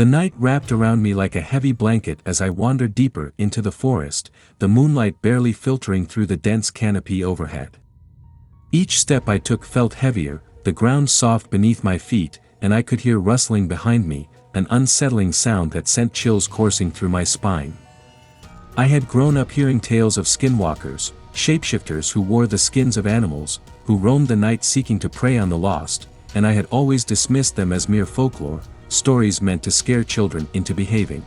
The night wrapped around me like a heavy blanket as I wandered deeper into the forest, the moonlight barely filtering through the dense canopy overhead. Each step I took felt heavier, the ground soft beneath my feet, and I could hear rustling behind me, an unsettling sound that sent chills coursing through my spine. I had grown up hearing tales of skinwalkers, shapeshifters who wore the skins of animals, who roamed the night seeking to prey on the lost, and I had always dismissed them as mere folklore, stories meant to scare children into behaving.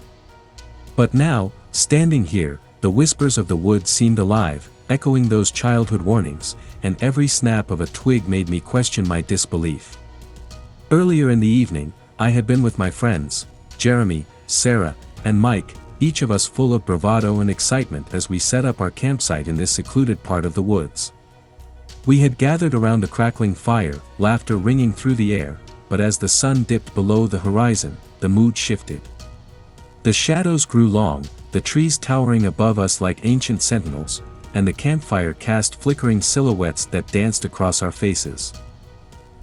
But now, standing here, the whispers of the woods seemed alive, echoing those childhood warnings, and every snap of a twig made me question my disbelief. Earlier in the evening, I had been with my friends, Jeremy, Sarah, and Mike, each of us full of bravado and excitement as we set up our campsite in this secluded part of the woods. We had gathered around a crackling fire, laughter ringing through the air, but as the sun dipped below the horizon, the mood shifted. The shadows grew long, the trees towering above us like ancient sentinels, and the campfire cast flickering silhouettes that danced across our faces.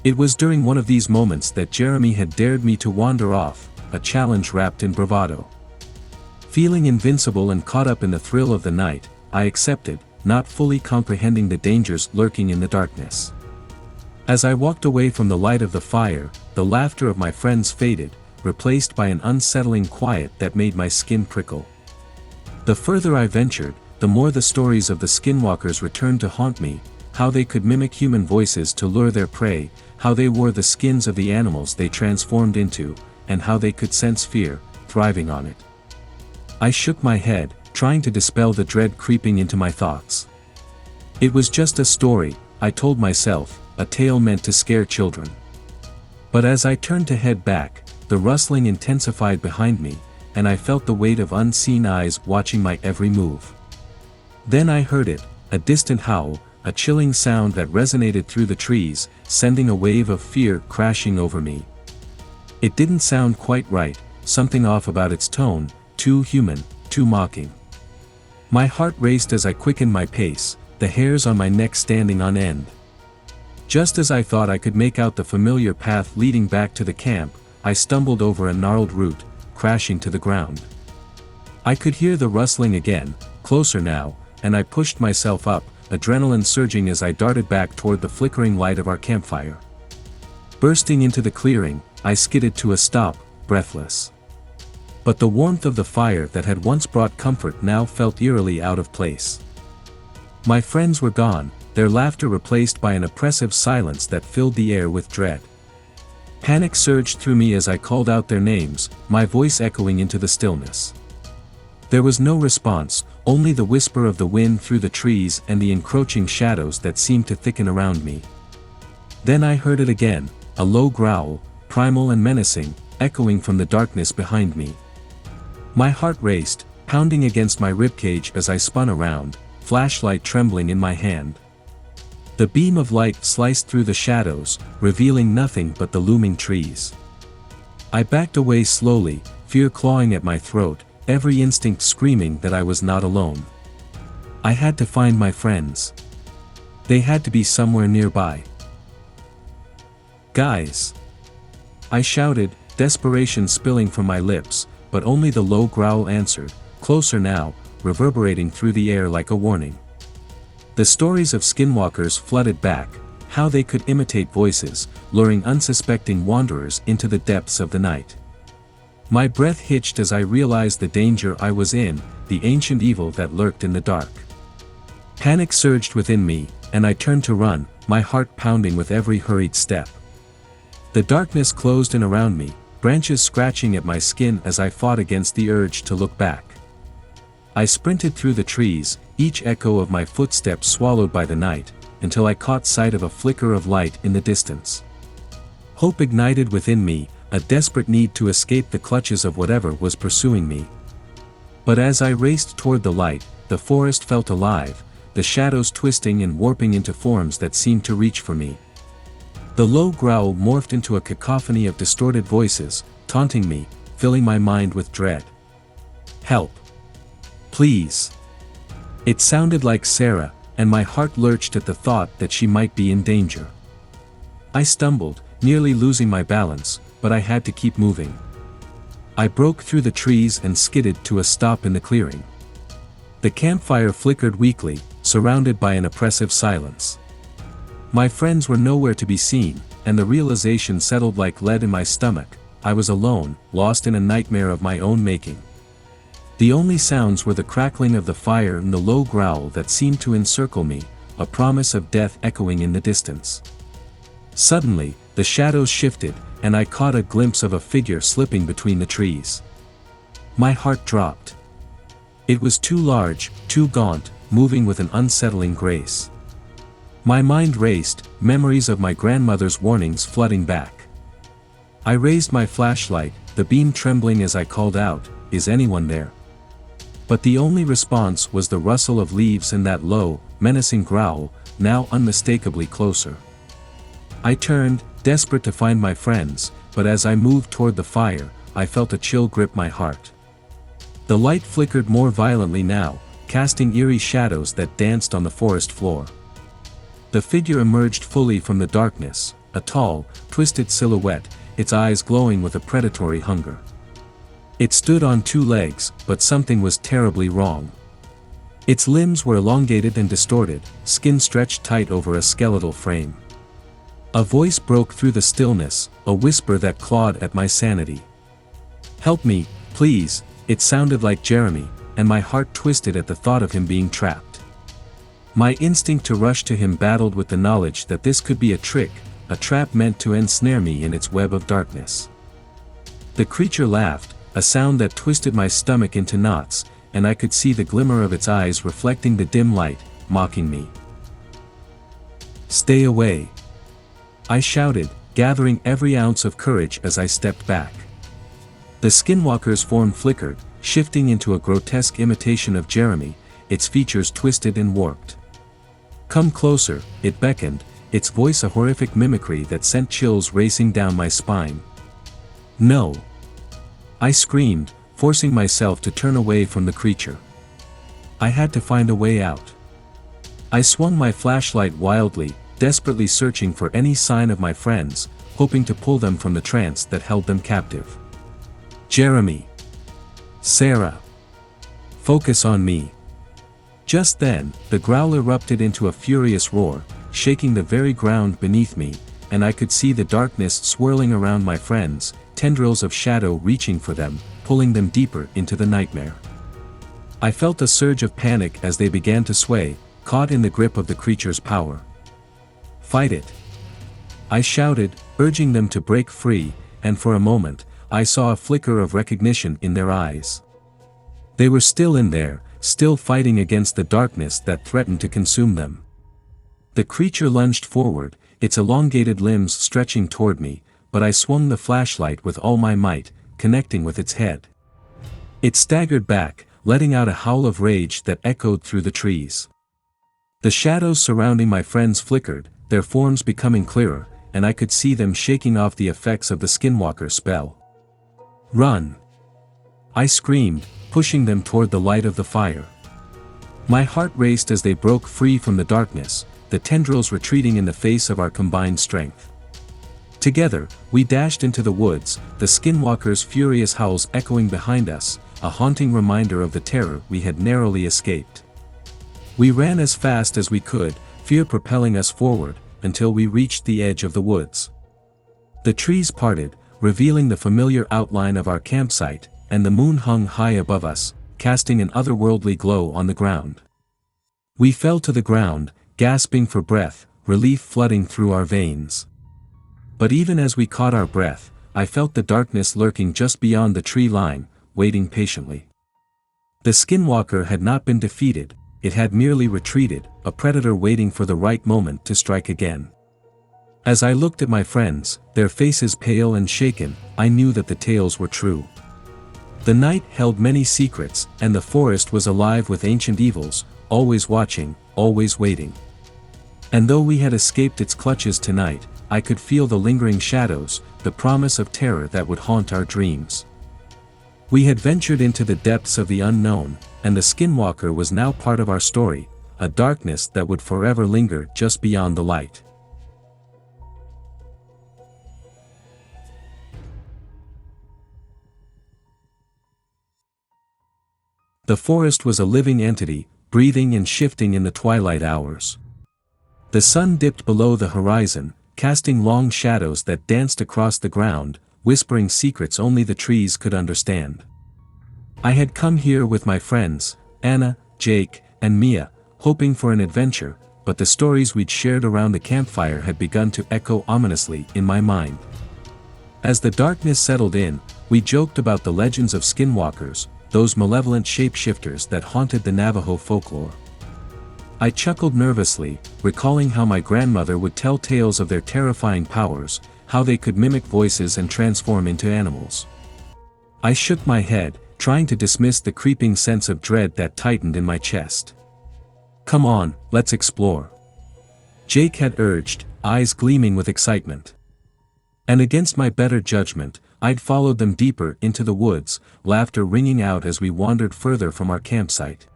It was during one of these moments that Jeremy had dared me to wander off, a challenge wrapped in bravado. Feeling invincible and caught up in the thrill of the night, I accepted, not fully comprehending the dangers lurking in the darkness. As I walked away from the light of the fire, the laughter of my friends faded, replaced by an unsettling quiet that made my skin prickle. The further I ventured, the more the stories of the skinwalkers returned to haunt me, how they could mimic human voices to lure their prey, how they wore the skins of the animals they transformed into, and how they could sense fear, thriving on it. I shook my head, trying to dispel the dread creeping into my thoughts. It was just a story, I told myself, a tale meant to scare children. But as I turned to head back, the rustling intensified behind me, and I felt the weight of unseen eyes watching my every move. Then I heard it, a distant howl, a chilling sound that resonated through the trees, sending a wave of fear crashing over me. It didn't sound quite right, something off about its tone, too human, too mocking. My heart raced as I quickened my pace, the hairs on my neck standing on end. Just as I thought I could make out the familiar path leading back to the camp, I stumbled over a gnarled root, crashing to the ground. I could hear the rustling again, closer now, and I pushed myself up, adrenaline surging as I darted back toward the flickering light of our campfire. Bursting into the clearing, I skidded to a stop, breathless. But the warmth of the fire that had once brought comfort now felt eerily out of place. My friends were gone, their laughter replaced by an oppressive silence that filled the air with dread. Panic surged through me as I called out their names, my voice echoing into the stillness. There was no response, only the whisper of the wind through the trees and the encroaching shadows that seemed to thicken around me. Then I heard it again, a low growl, primal and menacing, echoing from the darkness behind me. My heart raced, pounding against my ribcage as I spun around, flashlight trembling in my hand. The beam of light sliced through the shadows, revealing nothing but the looming trees. I backed away slowly, fear clawing at my throat, every instinct screaming that I was not alone. I had to find my friends. They had to be somewhere nearby. Guys! I shouted, desperation spilling from my lips, but only the low growl answered, closer now, reverberating through the air like a warning. The stories of skinwalkers flooded back, how they could imitate voices, luring unsuspecting wanderers into the depths of the night. My breath hitched as I realized the danger I was in, the ancient evil that lurked in the dark. Panic surged within me, and I turned to run, my heart pounding with every hurried step. The darkness closed in around me, branches scratching at my skin as I fought against the urge to look back. I sprinted through the trees, each echo of my footsteps swallowed by the night, until I caught sight of a flicker of light in the distance. Hope ignited within me, a desperate need to escape the clutches of whatever was pursuing me. But as I raced toward the light, the forest felt alive, the shadows twisting and warping into forms that seemed to reach for me. The low growl morphed into a cacophony of distorted voices, taunting me, filling my mind with dread. Help! Please! It sounded like Sarah, and my heart lurched at the thought that she might be in danger. I stumbled, nearly losing my balance, but I had to keep moving. I broke through the trees and skidded to a stop in the clearing. The campfire flickered weakly, surrounded by an oppressive silence. My friends were nowhere to be seen, and the realization settled like lead in my stomach. I was alone, lost in a nightmare of my own making. The only sounds were the crackling of the fire and the low growl that seemed to encircle me, a promise of death echoing in the distance. Suddenly, the shadows shifted, and I caught a glimpse of a figure slipping between the trees. My heart dropped. It was too large, too gaunt, moving with an unsettling grace. My mind raced, memories of my grandmother's warnings flooding back. I raised my flashlight, the beam trembling as I called out, "Is anyone there?" But the only response was the rustle of leaves and that low, menacing growl, now unmistakably closer. I turned, desperate to find my friends, but as I moved toward the fire, I felt a chill grip my heart. The light flickered more violently now, casting eerie shadows that danced on the forest floor. The figure emerged fully from the darkness, a tall, twisted silhouette, its eyes glowing with a predatory hunger. It stood on two legs, but something was terribly wrong. Its limbs were elongated and distorted, skin stretched tight over a skeletal frame. A voice broke through the stillness, a whisper that clawed at my sanity. "Help me, please," it sounded like Jeremy, and my heart twisted at the thought of him being trapped. My instinct to rush to him battled with the knowledge that this could be a trick, a trap meant to ensnare me in its web of darkness. The creature laughed, a sound that twisted my stomach into knots, and I could see the glimmer of its eyes reflecting the dim light, mocking me. "Stay away!" I shouted, gathering every ounce of courage as I stepped back. The Skinwalker's form flickered, shifting into a grotesque imitation of Jeremy, its features twisted and warped. "Come closer," it beckoned, its voice a horrific mimicry that sent chills racing down my spine. "No!" I screamed, forcing myself to turn away from the creature. I had to find a way out. I swung my flashlight wildly, desperately searching for any sign of my friends, hoping to pull them from the trance that held them captive. "Jeremy! Sarah! Focus on me!" Just then, the growl erupted into a furious roar, shaking the very ground beneath me, and I could see the darkness swirling around my friends, tendrils of shadow reaching for them, pulling them deeper into the nightmare. I felt a surge of panic as they began to sway, caught in the grip of the creature's power. "Fight it!" I shouted, urging them to break free, and for a moment, I saw a flicker of recognition in their eyes. They were still in there, still fighting against the darkness that threatened to consume them. The creature lunged forward, its elongated limbs stretching toward me, but I swung the flashlight with all my might, connecting with its head. It staggered back, letting out a howl of rage that echoed through the trees. The shadows surrounding my friends flickered, their forms becoming clearer, and I could see them shaking off the effects of the Skinwalker spell. "Run!" I screamed, pushing them toward the light of the fire. My heart raced as they broke free from the darkness, the tendrils retreating in the face of our combined strength. Together, we dashed into the woods, the Skinwalker's furious howls echoing behind us, a haunting reminder of the terror we had narrowly escaped. We ran as fast as we could, fear propelling us forward, until we reached the edge of the woods. The trees parted, revealing the familiar outline of our campsite, and the moon hung high above us, casting an otherworldly glow on the ground. We fell to the ground, gasping for breath, relief flooding through our veins. But even as we caught our breath, I felt the darkness lurking just beyond the tree line, waiting patiently. The Skinwalker had not been defeated, it had merely retreated, a predator waiting for the right moment to strike again. As I looked at my friends, their faces pale and shaken, I knew that the tales were true. The night held many secrets, and the forest was alive with ancient evils, always watching, always waiting. And though we had escaped its clutches tonight, I could feel the lingering shadows, the promise of terror that would haunt our dreams. We had ventured into the depths of the unknown, and the Skinwalker was now part of our story, a darkness that would forever linger just beyond the light. The forest was a living entity, breathing and shifting in the twilight hours. The sun dipped below the horizon, casting long shadows that danced across the ground, whispering secrets only the trees could understand. I had come here with my friends, Anna, Jake, and Mia, hoping for an adventure, but the stories we'd shared around the campfire had begun to echo ominously in my mind. As the darkness settled in, we joked about the legends of skinwalkers, those malevolent shapeshifters that haunted the Navajo folklore. I chuckled nervously, recalling how my grandmother would tell tales of their terrifying powers, how they could mimic voices and transform into animals. I shook my head, trying to dismiss the creeping sense of dread that tightened in my chest. "Come on, let's explore," Jake had urged, eyes gleaming with excitement. And against my better judgment, I'd followed them deeper into the woods, laughter ringing out as we wandered further from our campsite.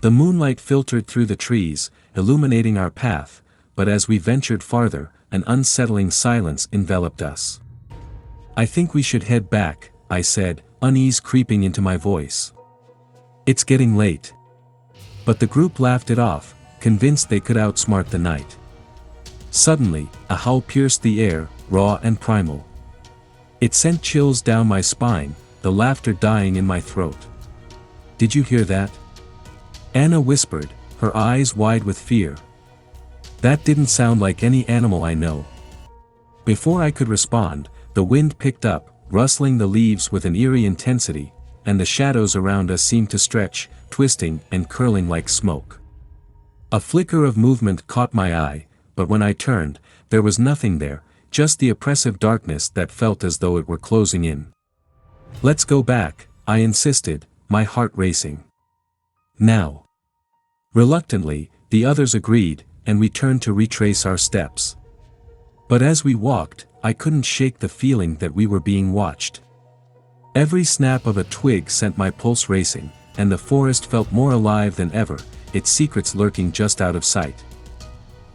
The moonlight filtered through the trees, illuminating our path, but as we ventured farther, an unsettling silence enveloped us. "I think we should head back," I said, unease creeping into my voice. "It's getting late." But the group laughed it off, convinced they could outsmart the night. Suddenly, a howl pierced the air, raw and primal. It sent chills down my spine, the laughter dying in my throat. "Did you hear that?" Anna whispered, her eyes wide with fear. "That didn't sound like any animal I know." Before I could respond, the wind picked up, rustling the leaves with an eerie intensity, and the shadows around us seemed to stretch, twisting and curling like smoke. A flicker of movement caught my eye, but when I turned, there was nothing there, just the oppressive darkness that felt as though it were closing in. "Let's go back," I insisted, my heart racing. "Now." Reluctantly, the others agreed, and we turned to retrace our steps. But as we walked, I couldn't shake the feeling that we were being watched. Every snap of a twig sent my pulse racing, and the forest felt more alive than ever, its secrets lurking just out of sight.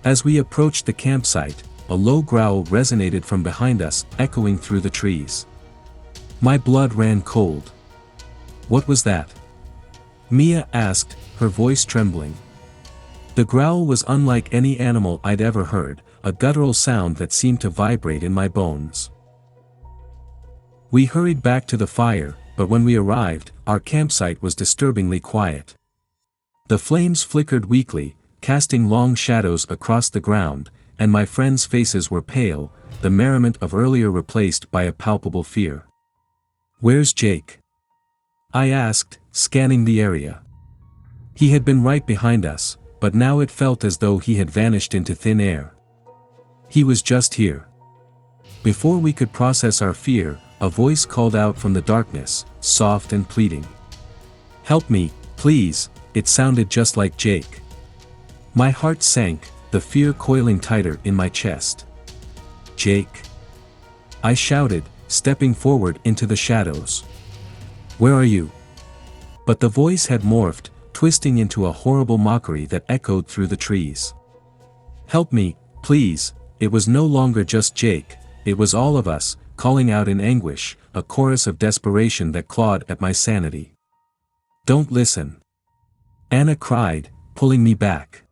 As we approached the campsite, a low growl resonated from behind us, echoing through the trees. My blood ran cold. "What was that?" Mia asked, her voice trembling. The growl was unlike any animal I'd ever heard, a guttural sound that seemed to vibrate in my bones. We hurried back to the fire, but when we arrived, our campsite was disturbingly quiet. The flames flickered weakly, casting long shadows across the ground, and my friends' faces were pale, the merriment of earlier replaced by a palpable fear. "Where's Jake?" I asked, scanning the area. He had been right behind us, but now it felt as though he had vanished into thin air. He was just here. Before we could process our fear, a voice called out from the darkness, soft and pleading. "Help me, please," it sounded just like Jake. My heart sank, the fear coiling tighter in my chest. "Jake?" I shouted, stepping forward into the shadows. "Where are you?" But the voice had morphed, twisting into a horrible mockery that echoed through the trees. "Help me, please." It was no longer just Jake, it was all of us, calling out in anguish, a chorus of desperation that clawed at my sanity. "Don't listen," Anna cried, pulling me back.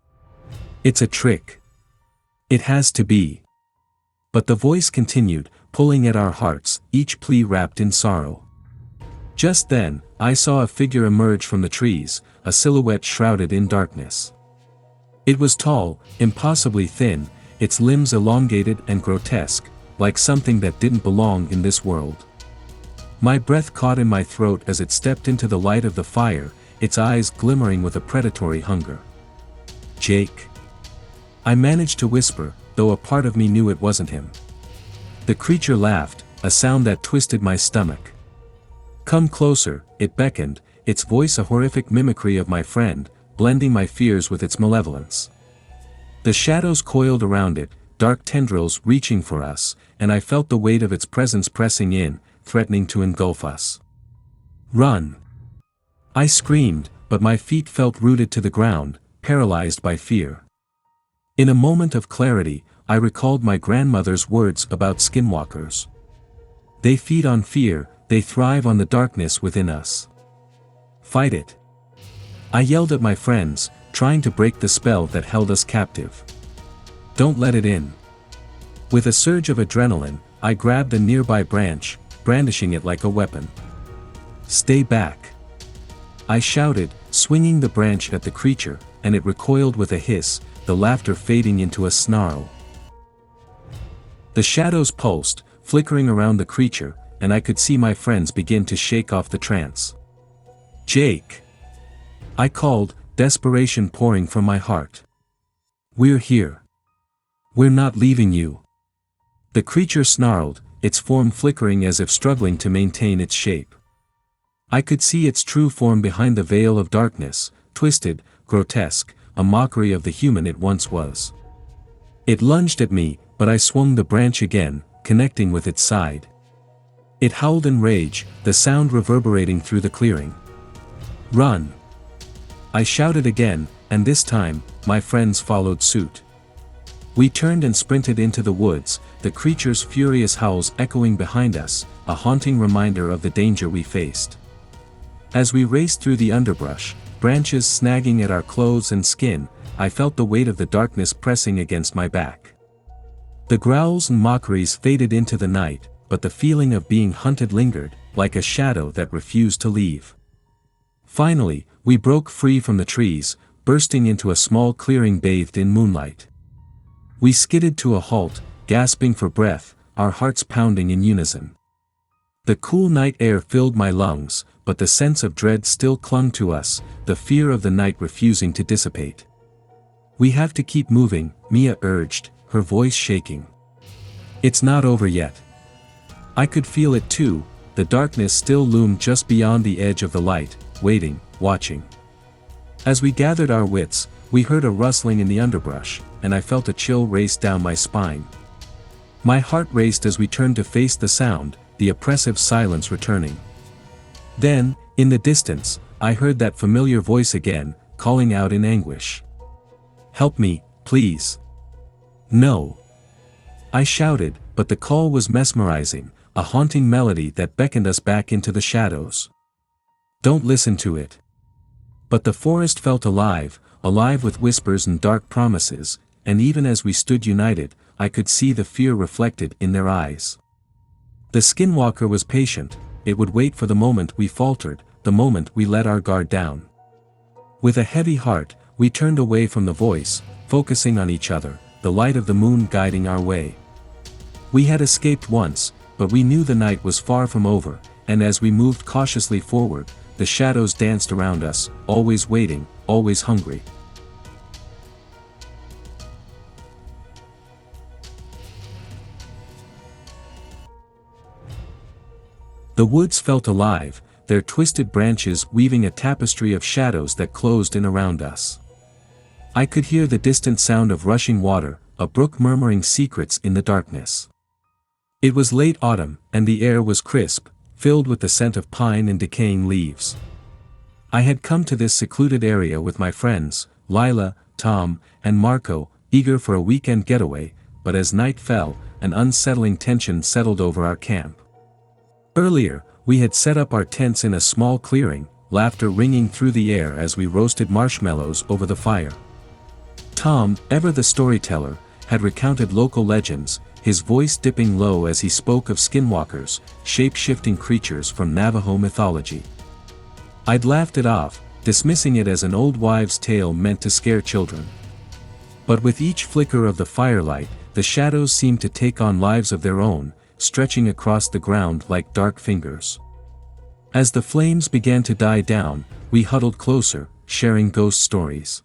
"It's a trick. It has to be." But the voice continued, pulling at our hearts, each plea wrapped in sorrow. Just then, I saw a figure emerge from the trees, a silhouette shrouded in darkness. It was tall, impossibly thin, its limbs elongated and grotesque, like something that didn't belong in this world. My breath caught in my throat as it stepped into the light of the fire, its eyes glimmering with a predatory hunger. "Jake?" I managed to whisper, though a part of me knew it wasn't him. The creature laughed, a sound that twisted my stomach. "Come closer," it beckoned, its voice a horrific mimicry of my friend, blending my fears with its malevolence. The shadows coiled around it, dark tendrils reaching for us, and I felt the weight of its presence pressing in, threatening to engulf us. "Run!" I screamed, but my feet felt rooted to the ground, paralyzed by fear. In a moment of clarity, I recalled my grandmother's words about skinwalkers. They feed on fear, they thrive on the darkness within us. Fight it. I yelled at my friends, trying to break the spell that held us captive. Don't let it in. With a surge of adrenaline, I grabbed a nearby branch, brandishing it like a weapon. Stay back. I shouted, swinging the branch at the creature, and it recoiled with a hiss, the laughter fading into a snarl. The shadows pulsed, flickering around the creature, and I could see my friends begin to shake off the trance. Jake! I called, desperation pouring from my heart. We're here. We're not leaving you. The creature snarled, its form flickering as if struggling to maintain its shape. I could see its true form behind the veil of darkness, twisted, grotesque, a mockery of the human it once was. It lunged at me, but I swung the branch again, connecting with its side. It howled in rage, the sound reverberating through the clearing. Run! I shouted again, and this time, my friends followed suit. We turned and sprinted into the woods, the creature's furious howls echoing behind us, a haunting reminder of the danger we faced. As we raced through the underbrush, branches snagging at our clothes and skin, I felt the weight of the darkness pressing against my back. The growls and mockeries faded into the night, but the feeling of being hunted lingered, like a shadow that refused to leave. Finally, we broke free from the trees, bursting into a small clearing bathed in moonlight. We skidded to a halt, gasping for breath, our hearts pounding in unison. The cool night air filled my lungs, but the sense of dread still clung to us, the fear of the night refusing to dissipate. We have to keep moving, Mia urged, her voice shaking. It's not over yet. I could feel it too, the darkness still loomed just beyond the edge of the light, waiting, watching. As we gathered our wits, we heard a rustling in the underbrush, and I felt a chill race down my spine. My heart raced as we turned to face the sound, the oppressive silence returning. Then, in the distance, I heard that familiar voice again, calling out in anguish. Help me, please. No. I shouted, but the call was mesmerizing, a haunting melody that beckoned us back into the shadows. Don't listen to it. But the forest felt alive, alive with whispers and dark promises, and even as we stood united, I could see the fear reflected in their eyes. The Skinwalker was patient, it would wait for the moment we faltered, the moment we let our guard down. With a heavy heart, we turned away from the voice, focusing on each other, the light of the moon guiding our way. We had escaped once, but we knew the night was far from over, and as we moved cautiously forward, the shadows danced around us, always waiting, always hungry. The woods felt alive, their twisted branches weaving a tapestry of shadows that closed in around us. I could hear the distant sound of rushing water, a brook murmuring secrets in the darkness. It was late autumn, and the air was crisp, filled with the scent of pine and decaying leaves. I had come to this secluded area with my friends, Lila, Tom, and Marco, eager for a weekend getaway, but as night fell, an unsettling tension settled over our camp. Earlier, we had set up our tents in a small clearing, laughter ringing through the air as we roasted marshmallows over the fire. Tom, ever the storyteller, had recounted local legends, his voice dipping low as he spoke of skinwalkers, shape-shifting creatures from Navajo mythology. I'd laughed it off, dismissing it as an old wives' tale meant to scare children. But with each flicker of the firelight, the shadows seemed to take on lives of their own, stretching across the ground like dark fingers. As the flames began to die down, we huddled closer, sharing ghost stories.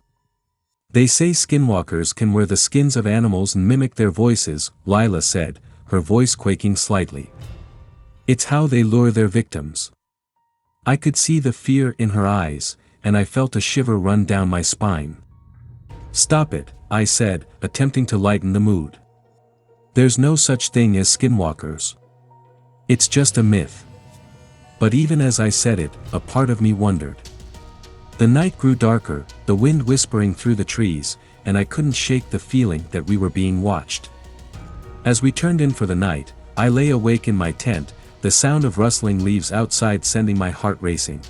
They say skinwalkers can wear the skins of animals and mimic their voices, Lila said, her voice quaking slightly. It's how they lure their victims. I could see the fear in her eyes, and I felt a shiver run down my spine. Stop it, I said, attempting to lighten the mood. There's no such thing as skinwalkers. It's just a myth. But even as I said it, a part of me wondered. The night grew darker, the wind whispering through the trees, and I couldn't shake the feeling that we were being watched. As we turned in for the night, I lay awake in my tent, the sound of rustling leaves outside sending my heart racing.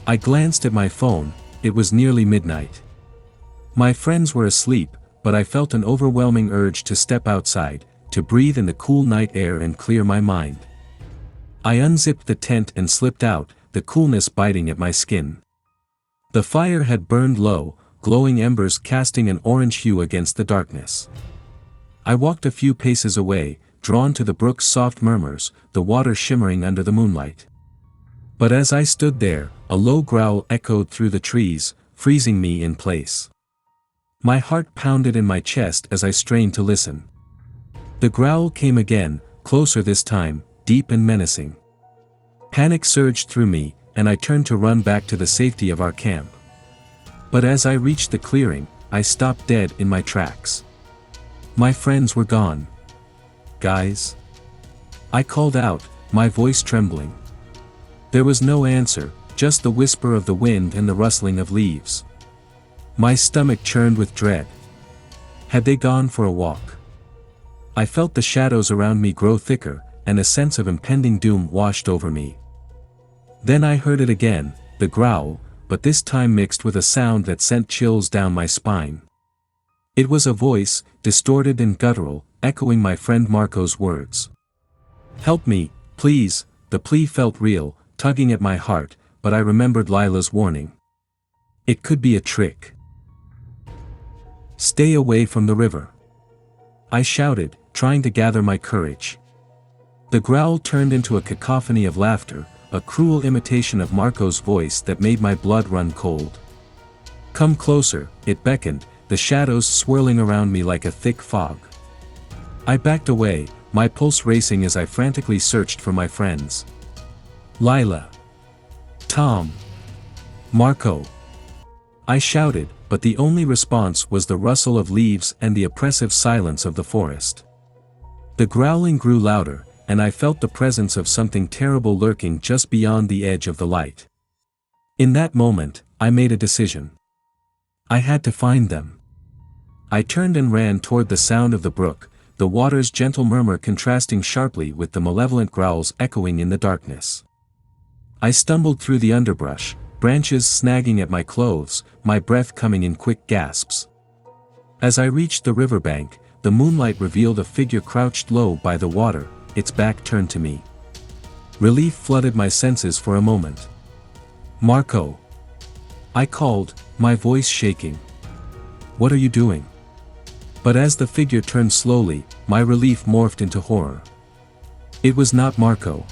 I glanced at my phone. It was nearly midnight. My friends were asleep, but I felt an overwhelming urge to step outside, to breathe in the cool night air and clear my mind. I unzipped the tent and slipped out, the coolness biting at my skin. The fire had burned low, glowing embers casting an orange hue against the darkness. I walked a few paces away, drawn to the brook's soft murmurs, the water shimmering under the moonlight. But as I stood there, a low growl echoed through the trees, freezing me in place. My heart pounded in my chest as I strained to listen. The growl came again, closer this time, deep and menacing. Panic surged through me, and I turned to run back to the safety of our camp. But as I reached the clearing, I stopped dead in my tracks. My friends were gone. "Guys?" I called out, my voice trembling. There was no answer, just the whisper of the wind and the rustling of leaves. My stomach churned with dread. Had they gone for a walk? I felt the shadows around me grow thicker, and a sense of impending doom washed over me. Then I heard it again, the growl, but this time mixed with a sound that sent chills down my spine. It was a voice, distorted and guttural, echoing my friend Marco's words. "Help me, please." The plea felt real, tugging at my heart, but I remembered Lila's warning. It could be a trick. "Stay away from the river," I shouted, trying to gather my courage. The growl turned into a cacophony of laughter, a cruel imitation of Marco's voice that made my blood run cold. "Come closer," it beckoned, the shadows swirling around me like a thick fog. I backed away, my pulse racing as I frantically searched for my friends. "Lila! Tom! Marco!" I shouted, but the only response was the rustle of leaves and the oppressive silence of the forest. The growling grew louder, and I felt the presence of something terrible lurking just beyond the edge of the light. In that moment, I made a decision. I had to find them. I turned and ran toward the sound of the brook, the water's gentle murmur contrasting sharply with the malevolent growls echoing in the darkness. I stumbled through the underbrush, branches snagging at my clothes, my breath coming in quick gasps. As I reached the riverbank, the moonlight revealed a figure crouched low by the water, its back turned to me. Relief flooded my senses for a moment. "Marco!" I called, my voice shaking. "What are you doing?" But as the figure turned slowly, my relief morphed into horror. It was not Marco.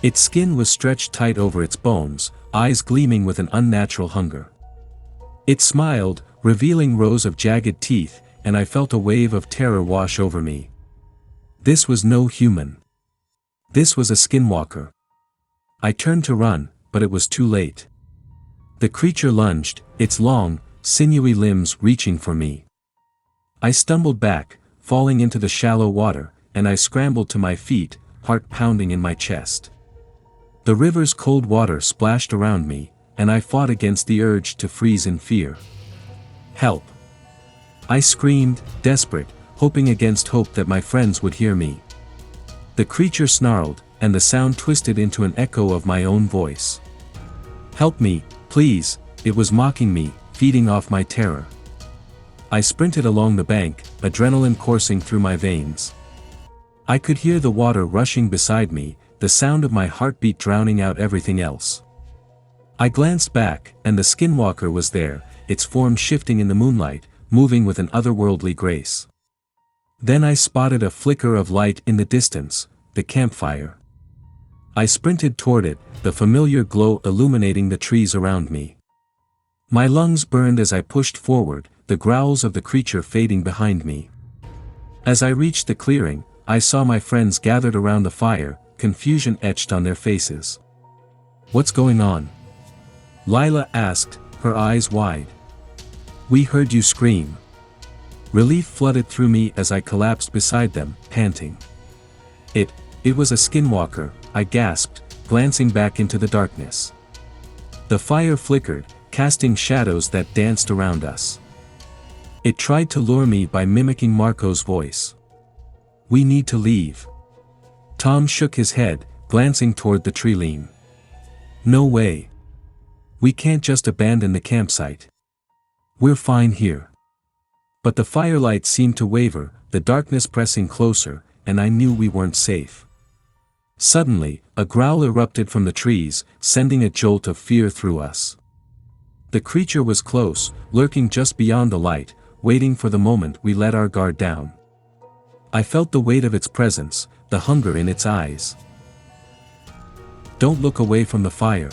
Its skin was stretched tight over its bones, eyes gleaming with an unnatural hunger. It smiled, revealing rows of jagged teeth, and I felt a wave of terror wash over me. This was no human. This was a skinwalker. I turned to run, but it was too late. The creature lunged, its long, sinewy limbs reaching for me. I stumbled back, falling into the shallow water, and I scrambled to my feet, heart pounding in my chest. The river's cold water splashed around me, and I fought against the urge to freeze in fear. "Help!" I screamed, desperate, hoping against hope that my friends would hear me. The creature snarled, and the sound twisted into an echo of my own voice. "Help me, please," it was mocking me, feeding off my terror. I sprinted along the bank, adrenaline coursing through my veins. I could hear the water rushing beside me, the sound of my heartbeat drowning out everything else. I glanced back, and the skinwalker was there, its form shifting in the moonlight, moving with an otherworldly grace. Then I spotted a flicker of light in the distance, the campfire. I sprinted toward it, the familiar glow illuminating the trees around me. My lungs burned as I pushed forward, the growls of the creature fading behind me. As I reached the clearing, I saw my friends gathered around the fire, confusion etched on their faces. "What's going on?" Lila asked, her eyes wide. "We heard you scream." Relief flooded through me as I collapsed beside them, panting. It was a skinwalker," I gasped, glancing back into the darkness. The fire flickered, casting shadows that danced around us. It tried to lure me by mimicking Marco's voice. "We need to leave." Tom shook his head, glancing toward the tree line. "No way. We can't just abandon the campsite. We're fine here. But the firelight seemed to waver, the darkness pressing closer, and I knew we weren't safe. Suddenly, a growl erupted from the trees, sending a jolt of fear through us. The creature was close, lurking just beyond the light, waiting for the moment we let our guard down. I felt the weight of its presence, the hunger in its eyes. "Don't look away from the fire,"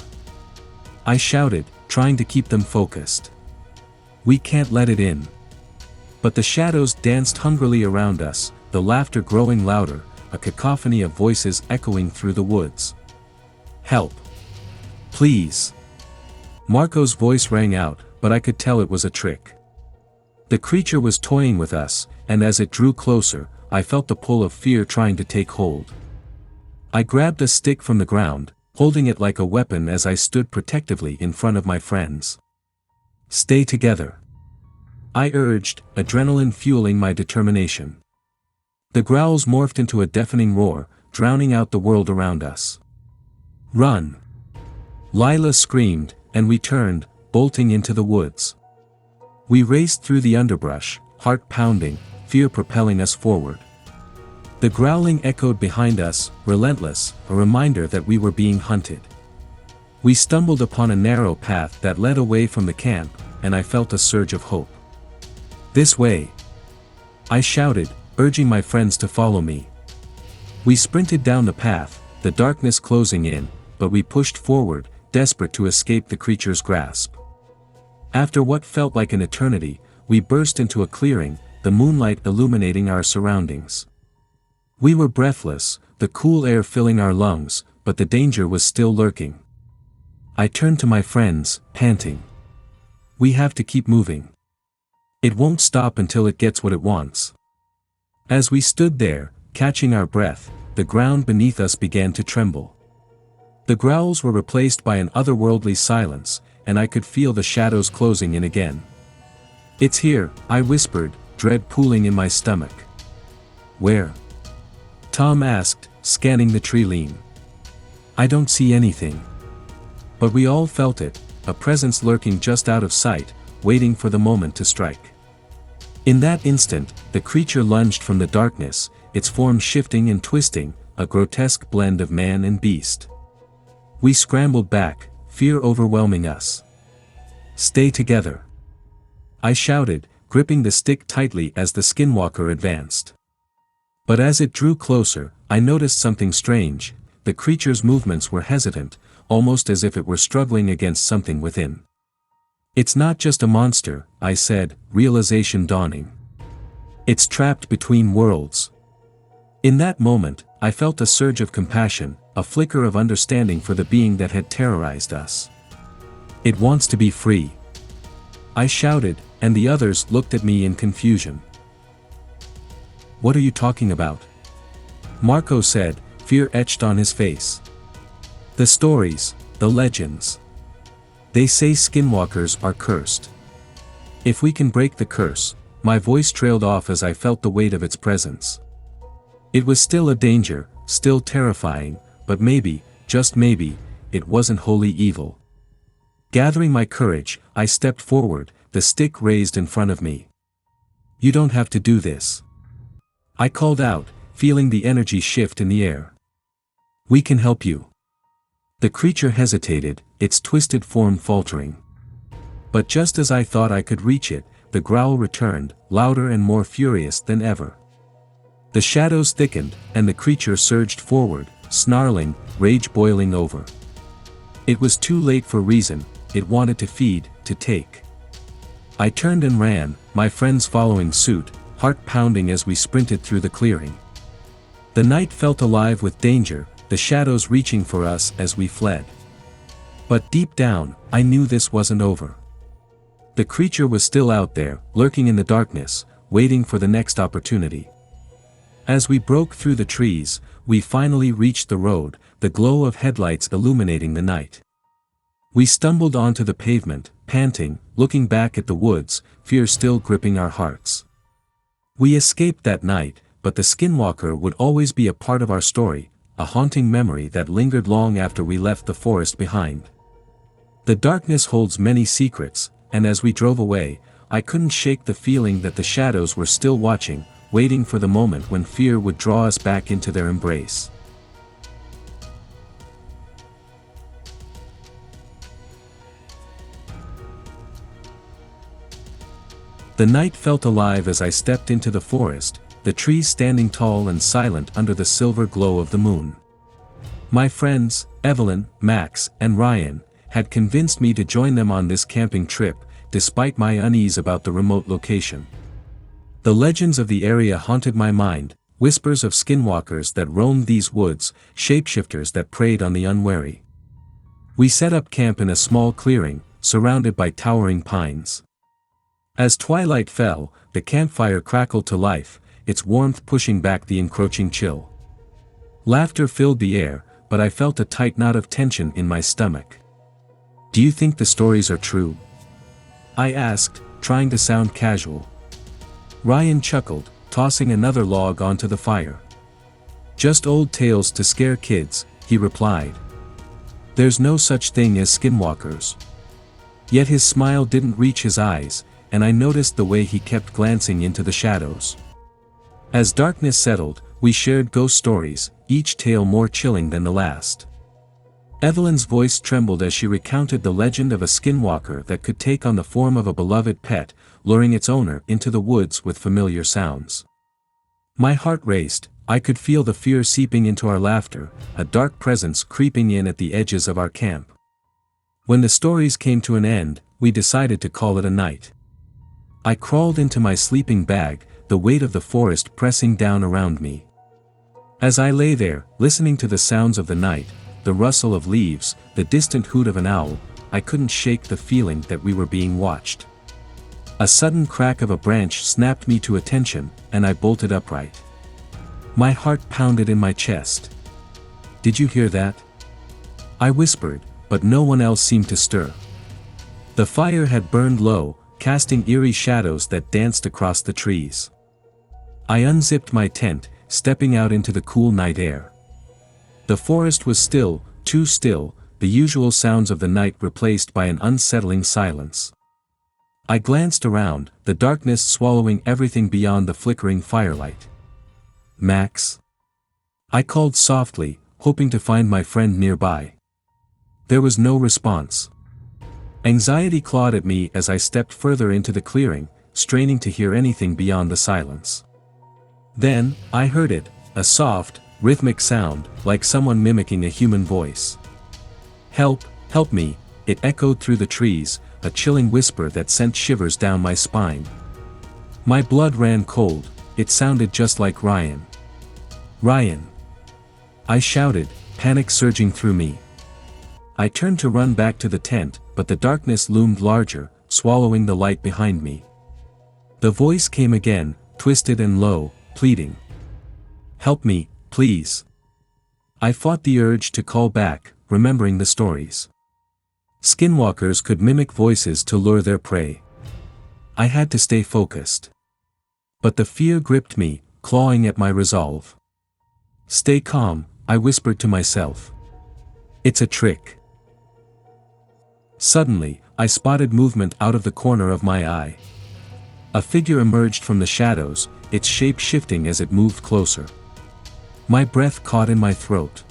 I shouted, trying to keep them focused. "We can't let it in." But the shadows danced hungrily around us, the laughter growing louder, a cacophony of voices echoing through the woods. "Help! Please!" Marco's voice rang out, but I could tell it was a trick. The creature was toying with us, and as it drew closer, I felt the pull of fear trying to take hold. I grabbed a stick from the ground, holding it like a weapon as I stood protectively in front of my friends. "Stay together," I urged, adrenaline fueling my determination. The growls morphed into a deafening roar, drowning out the world around us. "Run!" Lila screamed, and we turned, bolting into the woods. We raced through the underbrush, heart pounding, fear propelling us forward. The growling echoed behind us, relentless, a reminder that we were being hunted. We stumbled upon a narrow path that led away from the camp, and I felt a surge of hope. "This way!" I shouted, urging my friends to follow me. We sprinted down the path, the darkness closing in, but we pushed forward, desperate to escape the creature's grasp. After what felt like an eternity, we burst into a clearing, the moonlight illuminating our surroundings. We were breathless, the cool air filling our lungs, but the danger was still lurking. I turned to my friends, panting. "We have to keep moving. It won't stop until it gets what it wants." As we stood there, catching our breath, the ground beneath us began to tremble. The growls were replaced by an otherworldly silence, and I could feel the shadows closing in again. "It's here," I whispered, dread pooling in my stomach. "Where?" Tom asked, scanning the tree line. "I don't see anything." But we all felt it, a presence lurking just out of sight, waiting for the moment to strike. In that instant, the creature lunged from the darkness, its form shifting and twisting, a grotesque blend of man and beast. We scrambled back, fear overwhelming us. "Stay together," I shouted, gripping the stick tightly as the Skinwalker advanced. But as it drew closer, I noticed something strange. The creature's movements were hesitant, almost as if it were struggling against something within. "It's not just a monster," I said, realization dawning. "It's trapped between worlds." In that moment, I felt a surge of compassion, a flicker of understanding for the being that had terrorized us. "It wants to be free," I shouted, and the others looked at me in confusion. "What are you talking about?" Marco said, fear etched on his face. "The stories, the legends. They say skinwalkers are cursed. If we can break the curse," my voice trailed off as I felt the weight of its presence. It was still a danger, still terrifying, but maybe, just maybe, it wasn't wholly evil. Gathering my courage, I stepped forward, the stick raised in front of me. "You don't have to do this," I called out, feeling the energy shift in the air. "We can help you." The creature hesitated, its twisted form faltering. But just as I thought I could reach it, the growl returned, louder and more furious than ever. The shadows thickened, and the creature surged forward, snarling, rage boiling over. It was too late for reason, it wanted to feed, to take. I turned and ran, my friends following suit, heart pounding as we sprinted through the clearing. The night felt alive with danger, the shadows reaching for us as we fled. But deep down, I knew this wasn't over. The creature was still out there, lurking in the darkness, waiting for the next opportunity. As we broke through the trees, we finally reached the road, the glow of headlights illuminating the night. We stumbled onto the pavement, panting, looking back at the woods, fear still gripping our hearts. We escaped that night, but the Skinwalker would always be a part of our story, a haunting memory that lingered long after we left the forest behind. The darkness holds many secrets, and as we drove away, I couldn't shake the feeling that the shadows were still watching, waiting for the moment when fear would draw us back into their embrace. The night felt alive as I stepped into the forest, the trees standing tall and silent under the silver glow of the moon. My friends, Evelyn, Max, and Ryan, had convinced me to join them on this camping trip, despite my unease about the remote location. The legends of the area haunted my mind, whispers of skinwalkers that roamed these woods, shapeshifters that preyed on the unwary. We set up camp in a small clearing, surrounded by towering pines. As twilight fell, the campfire crackled to life, its warmth pushing back the encroaching chill. Laughter filled the air, but I felt a tight knot of tension in my stomach. "Do you think the stories are true?" I asked, trying to sound casual. Ryan chuckled, tossing another log onto the fire. "Just old tales to scare kids," he replied. "There's no such thing as skinwalkers." Yet his smile didn't reach his eyes, and I noticed the way he kept glancing into the shadows. As darkness settled, we shared ghost stories, each tale more chilling than the last. Evelyn's voice trembled as she recounted the legend of a skinwalker that could take on the form of a beloved pet, luring its owner into the woods with familiar sounds. My heart raced, I could feel the fear seeping into our laughter, a dark presence creeping in at the edges of our camp. When the stories came to an end, we decided to call it a night. I crawled into my sleeping bag, the weight of the forest pressing down around me. As I lay there, listening to the sounds of the night, the rustle of leaves, the distant hoot of an owl, I couldn't shake the feeling that we were being watched. A sudden crack of a branch snapped me to attention, and I bolted upright. My heart pounded in my chest. "Did you hear that?" I whispered, but no one else seemed to stir. The fire had burned low, casting eerie shadows that danced across the trees. I unzipped my tent, stepping out into the cool night air. The forest was still, too still, the usual sounds of the night replaced by an unsettling silence. I glanced around, the darkness swallowing everything beyond the flickering firelight. "Max?" I called softly, hoping to find my friend nearby. There was no response. Anxiety clawed at me as I stepped further into the clearing, straining to hear anything beyond the silence. Then, I heard it, a soft, rhythmic sound, like someone mimicking a human voice. "Help, help me," it echoed through the trees, a chilling whisper that sent shivers down my spine. My blood ran cold, it sounded just like Ryan. "Ryan!" I shouted, panic surging through me. I turned to run back to the tent, but the darkness loomed larger, swallowing the light behind me. The voice came again, twisted and low, pleading. "Help me, please." I fought the urge to call back, remembering the stories. Skinwalkers could mimic voices to lure their prey. I had to stay focused. But the fear gripped me, clawing at my resolve. "Stay calm," I whispered to myself. "It's a trick." Suddenly, I spotted movement out of the corner of my eye. A figure emerged from the shadows, its shape shifting as it moved closer. My breath caught in my throat.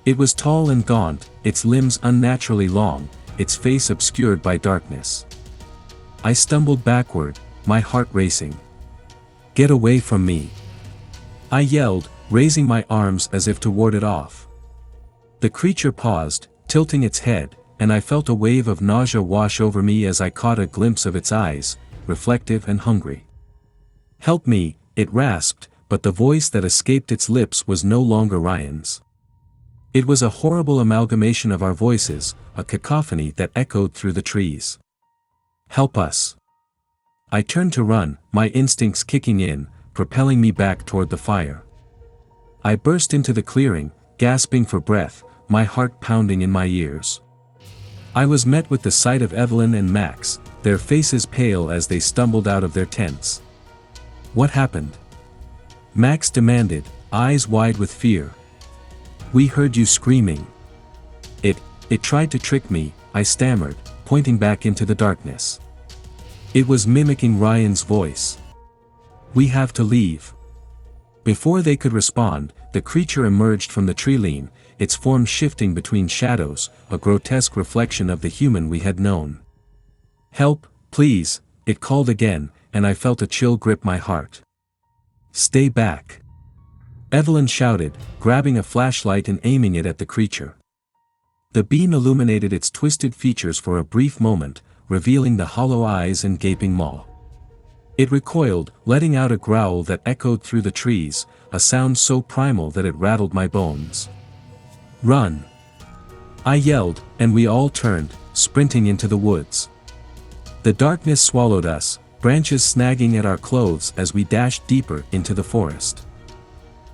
It was tall and gaunt, its limbs unnaturally long, its face obscured by darkness. I stumbled backward, my heart racing. "Get away from me!" I yelled, raising my arms as if to ward it off. The creature paused, tilting its head, and I felt a wave of nausea wash over me as I caught a glimpse of its eyes, reflective and hungry. "Help me," it rasped, but the voice that escaped its lips was no longer Ryan's. It was a horrible amalgamation of our voices, a cacophony that echoed through the trees. "Help us!" I turned to run, my instincts kicking in, propelling me back toward the fire. I burst into the clearing, gasping for breath, my heart pounding in my ears. I was met with the sight of Evelyn and Max, their faces pale as they stumbled out of their tents. "What happened?" Max demanded, eyes wide with fear. "We heard you screaming. It tried to trick me," I stammered, pointing back into the darkness. It was mimicking Ryan's voice. "We have to leave." Before they could respond, the creature emerged from the tree-line, its form shifting between shadows, a grotesque reflection of the human we had known. "Help, please," it called again, and I felt a chill grip my heart. "Stay back," Evelyn shouted, grabbing a flashlight and aiming it at the creature. The beam illuminated its twisted features for a brief moment, revealing the hollow eyes and gaping maw. It recoiled, letting out a growl that echoed through the trees, a sound so primal that it rattled my bones. "Run!" I yelled, and we all turned, sprinting into the woods. The darkness swallowed us, branches snagging at our clothes as we dashed deeper into the forest.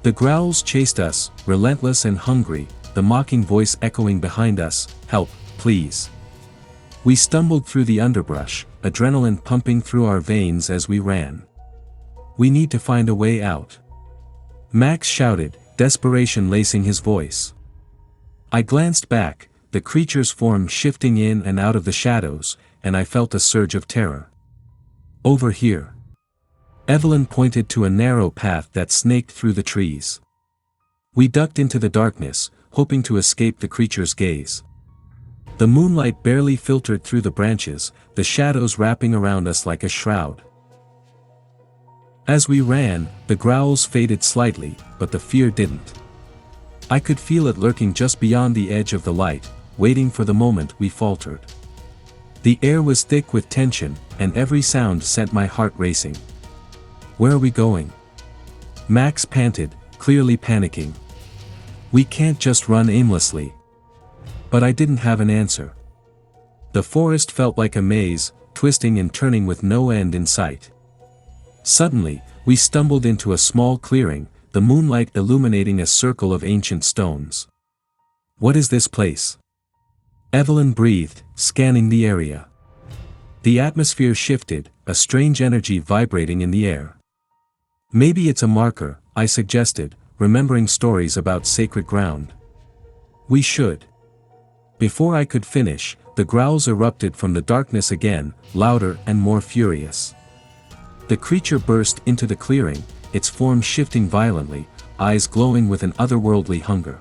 The growls chased us, relentless and hungry, the mocking voice echoing behind us, "Help, please." We stumbled through the underbrush, adrenaline pumping through our veins as we ran. "We need to find a way out," Max shouted, desperation lacing his voice. I glanced back, the creature's form shifting in and out of the shadows, and I felt a surge of terror. "Over here." Evelyn pointed to a narrow path that snaked through the trees. We ducked into the darkness, hoping to escape the creature's gaze. The moonlight barely filtered through the branches, the shadows wrapping around us like a shroud. As we ran, the growls faded slightly, but the fear didn't. I could feel it lurking just beyond the edge of the light, waiting for the moment we faltered. The air was thick with tension, and every sound sent my heart racing. "Where are we going?" Max panted, clearly panicking. "We can't just run aimlessly." But I didn't have an answer. The forest felt like a maze, twisting and turning with no end in sight. Suddenly, we stumbled into a small clearing, the moonlight illuminating a circle of ancient stones. "What is this place?" Evelyn breathed, scanning the area. The atmosphere shifted, a strange energy vibrating in the air. "Maybe it's a marker," I suggested, remembering stories about sacred ground. "We should." Before I could finish, the growls erupted from the darkness again, louder and more furious. The creature burst into the clearing, its form shifting violently, eyes glowing with an otherworldly hunger.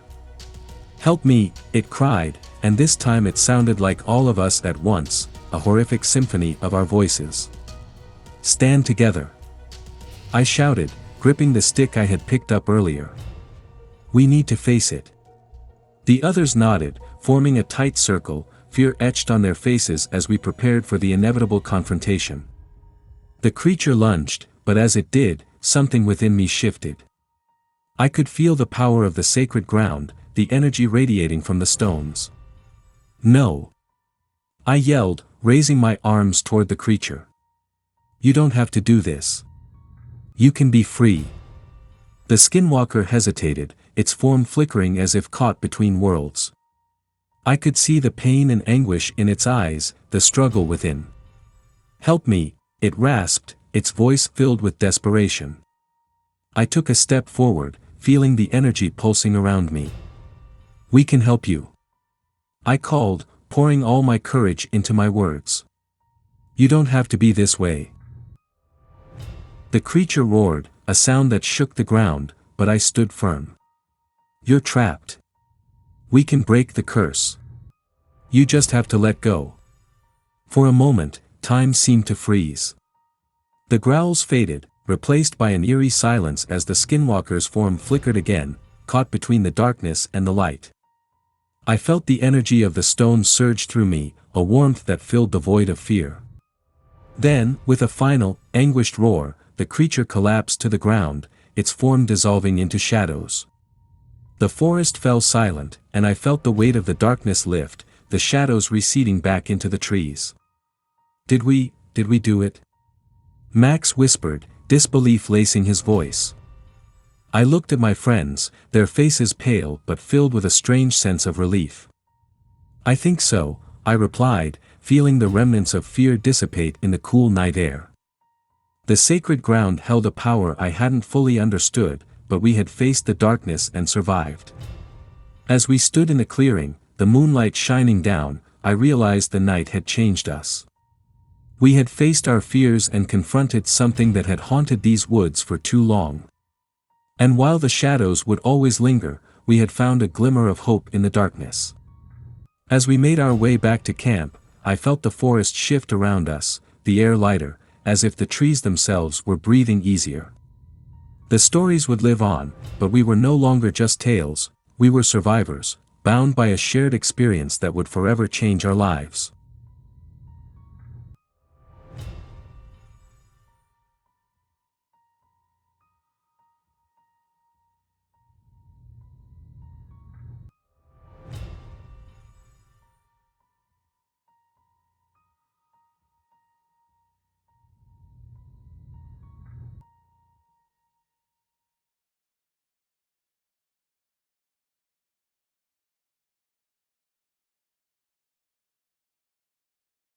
"Help me," it cried, and this time it sounded like all of us at once, a horrific symphony of our voices. "Stand together," I shouted, gripping the stick I had picked up earlier. "We need to face it." The others nodded, forming a tight circle, fear etched on their faces as we prepared for the inevitable confrontation. The creature lunged, but as it did, something within me shifted. I could feel the power of the sacred ground, the energy radiating from the stones. "No!" I yelled, raising my arms toward the creature. "You don't have to do this. You can be free." The Skinwalker hesitated, its form flickering as if caught between worlds. I could see the pain and anguish in its eyes, the struggle within. "Help me," it rasped, its voice filled with desperation. I took a step forward, feeling the energy pulsing around me. "We can help you," I called, pouring all my courage into my words. "You don't have to be this way." The creature roared, a sound that shook the ground, but I stood firm. "You're trapped. We can break the curse. You just have to let go." For a moment, time seemed to freeze. The growls faded, replaced by an eerie silence as the Skinwalker's form flickered again, caught between the darkness and the light. I felt the energy of the stones surge through me, a warmth that filled the void of fear. Then, with a final, anguished roar, the creature collapsed to the ground, its form dissolving into shadows. The forest fell silent, and I felt the weight of the darkness lift, the shadows receding back into the trees. Did we do it?" Max whispered, disbelief lacing his voice. I looked at my friends, their faces pale but filled with a strange sense of relief. "I think so," I replied, feeling the remnants of fear dissipate in the cool night air. The sacred ground held a power I hadn't fully understood, but we had faced the darkness and survived. As we stood in the clearing, the moonlight shining down, I realized the night had changed us. We had faced our fears and confronted something that had haunted these woods for too long. And while the shadows would always linger, we had found a glimmer of hope in the darkness. As we made our way back to camp, I felt the forest shift around us, the air lighter, as if the trees themselves were breathing easier. The stories would live on, but we were no longer just tales, we were survivors, bound by a shared experience that would forever change our lives.